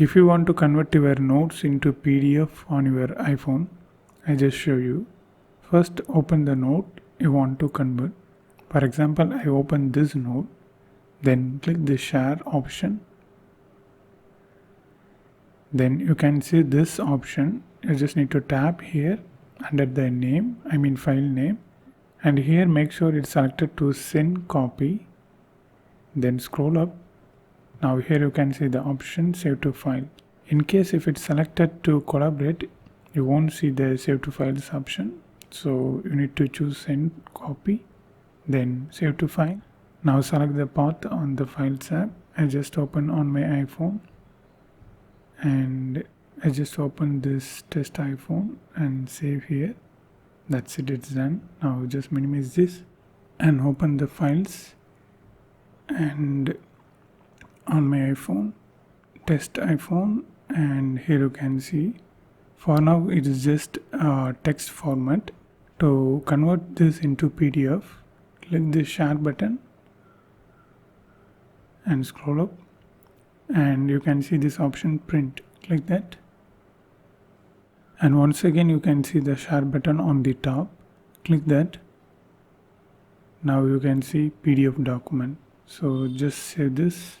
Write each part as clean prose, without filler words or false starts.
If you want to convert your notes into PDF on your iPhone, I just show you. First open the note you want to convert. For example, I open this note, then click the share option. Then you can see this option. You just need to tap here under the name, file name, and here make sure it's selected to send copy. Then scroll up. Now here you can see the option save to file. In case if it's selected to collaborate, you won't see the save to files option. So you need to choose send copy, then save to file. Now select the path on the files app. I just open on my iPhone and I just open this test iPhone and save here. That's it, it's done. Now just minimize this and open the files, and on my iPhone, test iPhone, and here you can see for now it is just a text format. To convert this into PDF, click the share button and scroll up, and you can see this option print. Click that, and once again you can see the share button on the top. Click that. Now you can see PDF document. So just save this.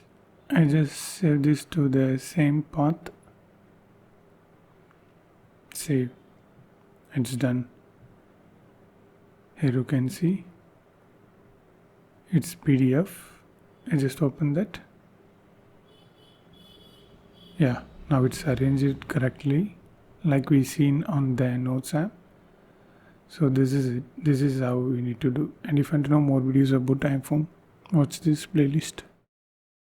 I just save this to the same path. Save. It's done. Here you can see it's PDF. I just open that. Yeah, now it's arranged correctly like we seen on the notes app. So this is it. This is how we need to do. And if you want to know more videos about iPhone, watch this playlist.